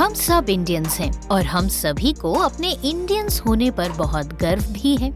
हम सब इंडियंस हैं और हम सभी को अपने इंडियंस होने पर बहुत गर्व भी है।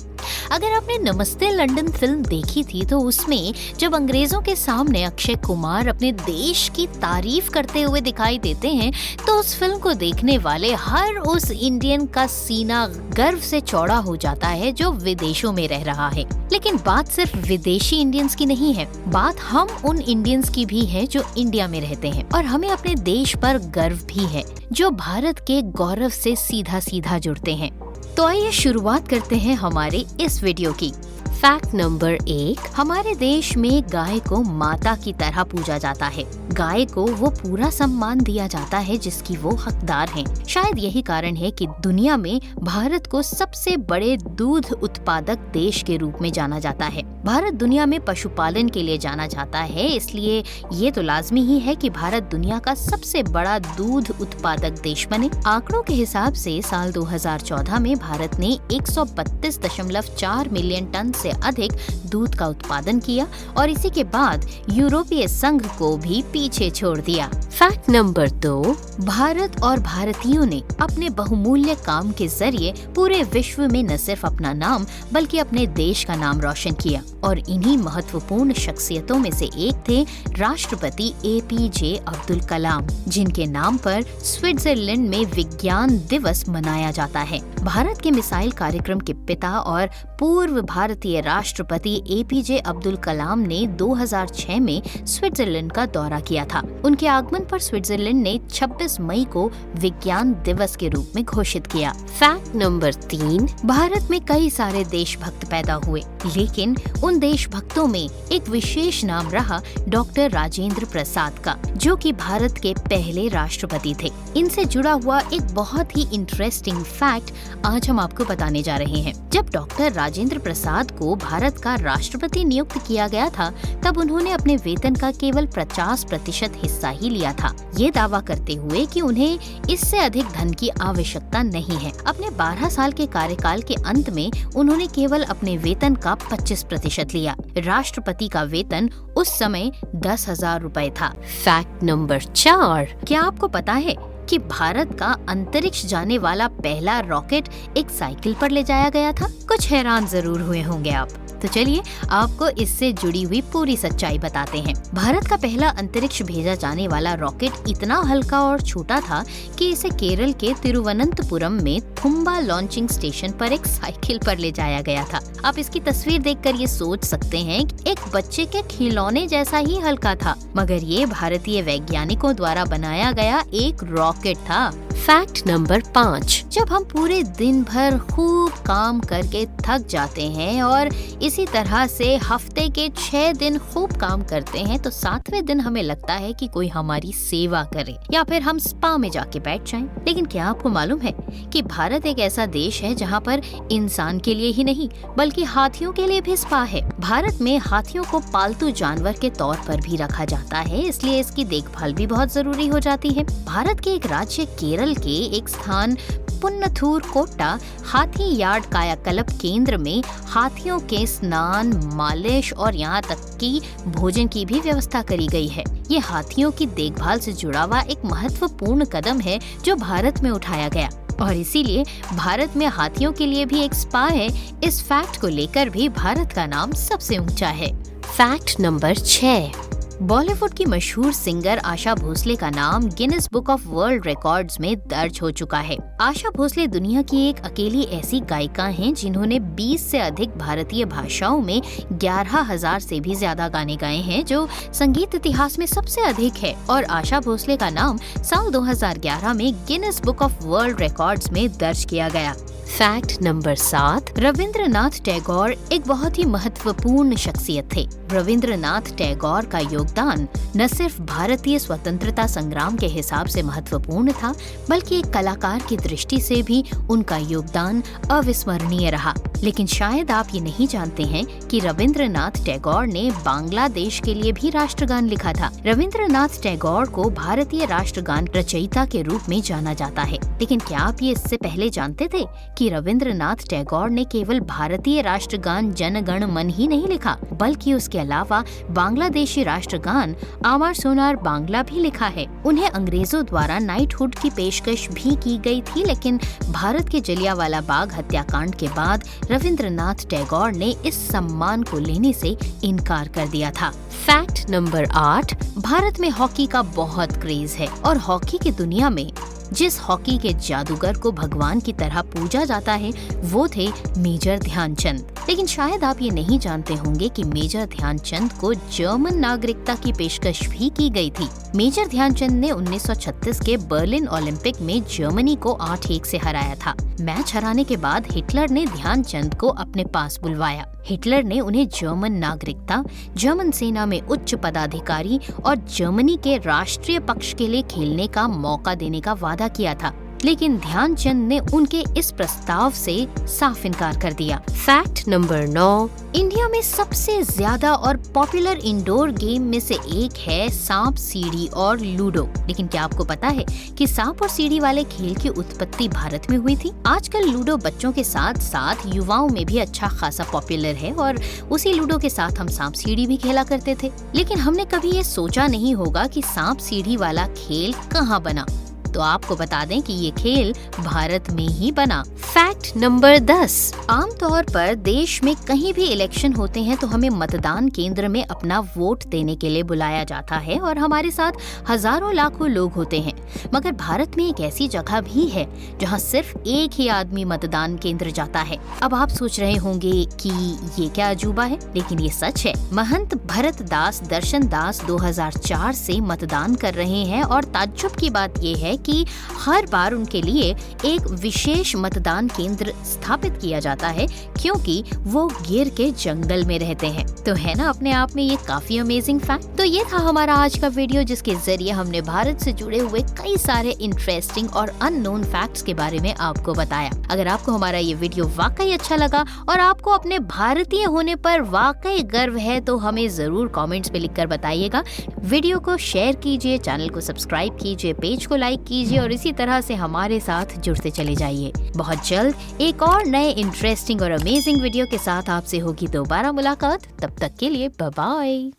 अगर आपने नमस्ते लंदन फिल्म देखी थी तो उसमें जब अंग्रेजों के सामने अक्षय कुमार अपने देश की तारीफ करते हुए दिखाई देते हैं तो उस फिल्म को देखने वाले हर उस इंडियन का सीना गर्व से चौड़ा हो जाता है जो विदेशों में रह रहा है। लेकिन बात सिर्फ विदेशी इंडियंस की नहीं है, बात हम उन इंडियंस की भी है जो इंडिया में रहते हैं और हमें अपने देश पर गर्व भी है जो भारत के गौरव से सीधा सीधा जुड़ते हैं। तो आइए शुरुआत करते हैं हमारे इस वीडियो की। फैक्ट नंबर 1, हमारे देश में गाय को माता की तरह पूजा जाता है। गाय को वो पूरा सम्मान दिया जाता है जिसकी वो हकदार हैं। शायद यही कारण है कि दुनिया में भारत को सबसे बड़े दूध उत्पादक देश के रूप में जाना जाता है। भारत दुनिया में पशुपालन के लिए जाना जाता है, इसलिए ये तो लाजमी ही है कि भारत दुनिया का सबसे बड़ा दूध उत्पादक देश बने। आंकड़ों के हिसाब से साल 2014 में भारत ने 132.4 मिलियन टन से अधिक दूध का उत्पादन किया और इसी के बाद यूरोपीय संघ को भी पीछे छोड़ दिया। फैक्ट नंबर 2, भारत और भारतीयों ने अपने बहुमूल्य काम के जरिए पूरे विश्व में न सिर्फ अपना नाम बल्कि अपने देश का नाम रोशन किया और इन्हीं महत्वपूर्ण शख्सियतों में से एक थे राष्ट्रपति APJ अब्दुल कलाम, जिनके नाम पर स्विट्जरलैंड में विज्ञान दिवस मनाया जाता है। भारत के मिसाइल कार्यक्रम के पिता और पूर्व भारतीय राष्ट्रपति APJ अब्दुल कलाम ने 2006 में स्विट्जरलैंड का दौरा किया था। उनके आगमन पर स्विट्जरलैंड ने 26 मई को विज्ञान दिवस के रूप में घोषित किया। फैक्ट नंबर 3, भारत में कई सारे देशभक्त पैदा हुए, लेकिन उन देशभक्तों में एक विशेष नाम रहा डॉक्टर राजेंद्र प्रसाद का, जो कि भारत के पहले राष्ट्रपति थे। इनसे जुड़ा हुआ एक बहुत ही इंटरेस्टिंग फैक्ट आज हम आपको बताने जा रहे हैं। जब डॉक्टर राजेंद्र प्रसाद को भारत का राष्ट्रपति नियुक्त किया गया था तब उन्होंने अपने वेतन का केवल 50% हिस्सा ही लिया था, ये दावा करते हुए कि उन्हें इससे अधिक धन की आवश्यकता नहीं है। अपने 12 साल के कार्यकाल के अंत में उन्होंने केवल अपने वेतन का 25% लिया। राष्ट्रपति का वेतन उस समय 10,000 रुपए था। फैक्ट नंबर 4, क्या आपको पता है कि भारत का अंतरिक्ष जाने वाला पहला रॉकेट एक साइकिल पर ले जाया गया था? कुछ हैरान जरूर हुए होंगे आप। तो चलिए आपको इससे जुड़ी हुई पूरी सच्चाई बताते हैं। भारत का पहला अंतरिक्ष भेजा जाने वाला रॉकेट इतना हल्का और छोटा था कि इसे केरल के तिरुवनंतपुरम में थुम्बा लॉन्चिंग स्टेशन पर एक साइकिल पर ले जाया गया था। आप इसकी तस्वीर देखकर ये सोच सकते हैं कि एक बच्चे के खिलौने जैसा ही हल्का था, मगर ये भारतीय वैज्ञानिकों द्वारा बनाया गया एक रॉकेट था। फैक्ट नंबर 5, जब हम पूरे दिन भर खूब काम करके थक जाते हैं और इसी तरह से हफ्ते के 6 दिन खूब काम करते हैं तो 7वें दिन हमें लगता है कि कोई हमारी सेवा करे या फिर हम स्पा में जाके बैठ जाएं। लेकिन क्या आपको मालूम है कि भारत एक ऐसा देश है जहां पर इंसान के लिए ही नहीं बल्कि हाथियों के लिए भी स्पा है। भारत में हाथियों को पालतू जानवर के तौर पर भी रखा जाता है, इसलिए इसकी देखभाल भी बहुत जरूरी हो जाती है। भारत के एक राज्य केरल के एक स्थान पुन्नथूर कोट्टा हाथी यार्ड कायाकल्प केंद्र में हाथियों के स्नान, मालिश और यहाँ तक कि भोजन की भी व्यवस्था करी गई है। ये हाथियों की देखभाल से जुड़ा हुआ एक महत्वपूर्ण कदम है जो भारत में उठाया गया और इसीलिए भारत में हाथियों के लिए भी एक स्पा है। इस फैक्ट को लेकर भी भारत का नाम सबसे ऊंचा है। फैक्ट नंबर 6, बॉलीवुड की मशहूर सिंगर आशा भोसले का नाम Guinness book of world records में दर्ज हो चुका है। आशा भोसले दुनिया की एक अकेली ऐसी गायिका हैं जिन्होंने 20 से अधिक भारतीय भाषाओं में 11,000 से भी ज्यादा गाने गाए हैं, जो संगीत इतिहास में सबसे अधिक है। और आशा भोसले का नाम साल 2011 में Guinness book of world records में दर्ज किया गया। फैक्ट नंबर 7, रविंद्रनाथ टैगोर एक बहुत ही महत्वपूर्ण शख्सियत थे। रविंद्रनाथ टैगोर का योगदान न सिर्फ भारतीय स्वतंत्रता संग्राम के हिसाब से महत्वपूर्ण था बल्कि एक कलाकार की दृष्टि से भी उनका योगदान अविस्मरणीय रहा। लेकिन शायद आप ये नहीं जानते हैं कि रविंद्रनाथ टैगोर ने बांग्लादेश के लिए भी राष्ट्रगान लिखा था। रविंद्रनाथ टैगोर को भारतीय राष्ट्रगान रचयिता के रूप में जाना जाता है। लेकिन क्या आप ये इससे पहले जानते थे कि रविंद्रनाथ टैगोर ने केवल भारतीय राष्ट्रगान जन गण मन ही नहीं लिखा, बल्कि उसके अलावा बांग्लादेशी राष्ट्रगान आमार सोनार बांग्ला भी लिखा है। उन्हें अंग्रेजों द्वारा नाइटहुड की पेशकश भी की गई थी, लेकिन भारत के जलियांवाला बाग हत्याकांड के बाद रविंद्रनाथ टैगोर ने इस सम्मान को लेने से इनकार कर दिया था। फैक्ट नंबर 8, भारत में हॉकी का बहुत क्रेज है और हॉकी की दुनिया में जिस हॉकी के जादूगर को भगवान की तरह पूजा जाता है वो थे मेजर ध्यानचंद। लेकिन शायद आप ये नहीं जानते होंगे कि मेजर ध्यानचंद को जर्मन नागरिकता की पेशकश भी की गई थी। मेजर ध्यानचंद ने 1936 के बर्लिन ओलंपिक में जर्मनी को 8-1 से हराया था। मैच हराने के बाद हिटलर ने ध्यानचंद को अपने पास बुलवाया। हिटलर ने उन्हें जर्मन नागरिकता, जर्मन सेना में उच्च पदाधिकारी और जर्मनी के राष्ट्रीय पक्ष के लिए खेलने का मौका देने का वादा किया था, लेकिन ध्यानचंद ने उनके इस प्रस्ताव से साफ इनकार कर दिया। फैक्ट नंबर 9, इंडिया में सबसे ज्यादा और पॉपुलर इंडोर गेम में से एक है सांप सीढ़ी और लूडो। लेकिन क्या आपको पता है कि सांप और सीढ़ी वाले खेल की उत्पत्ति भारत में हुई थी? आजकल लूडो बच्चों के साथ साथ युवाओं में भी अच्छा खासा पॉपुलर है और उसी लूडो के साथ हम सांप सीढ़ी भी खेला करते थे। लेकिन हमने कभी ये सोचा नहीं होगा कि सांप सीढ़ी वाला खेल कहाँ बना। तो आपको बता दें कि ये खेल भारत में ही बना। फैक्ट नंबर 10, आमतौर पर देश में कहीं भी इलेक्शन होते हैं तो हमें मतदान केंद्र में अपना वोट देने के लिए बुलाया जाता है और हमारे साथ हजारों लाखों लोग होते हैं। मगर भारत में एक ऐसी जगह भी है जहां सिर्फ एक ही आदमी मतदान केंद्र जाता है। अब आप सोच रहे होंगे कि ये क्या अजूबा है, लेकिन ये सच है। महंत भरत दास दर्शन दास 2004 से मतदान कर रहे हैं और ताज्जुब की बात ये है कि हर बार उनके लिए एक विशेष मतदान केंद्र स्थापित किया जाता है, क्योंकि वो गिर के जंगल में रहते हैं। तो है ना अपने आप में ये काफी अमेजिंग फैक्ट। तो ये था हमारा आज का वीडियो, जिसके जरिए हमने भारत से जुड़े हुए कई सारे इंटरेस्टिंग और अननोन फैक्ट्स के बारे में आपको बताया। अगर आपको हमारा ये वीडियो वाकई अच्छा लगा और आपको अपने भारतीय होने पर वाकई गर्व है तो हमें जरूर कमेंट्स में लिखकर बताइएगा। वीडियो को शेयर कीजिए, चैनल को सब्सक्राइब कीजिए, पेज को लाइक कीजिए और इसी तरह से हमारे साथ जुड़ते चले जाइए। बहुत जल्द एक और नए इंटरेस्टिंग और अमेजिंग वीडियो के साथ आपसे होगी दोबारा मुलाकात। तब तक के लिए बाय बाय।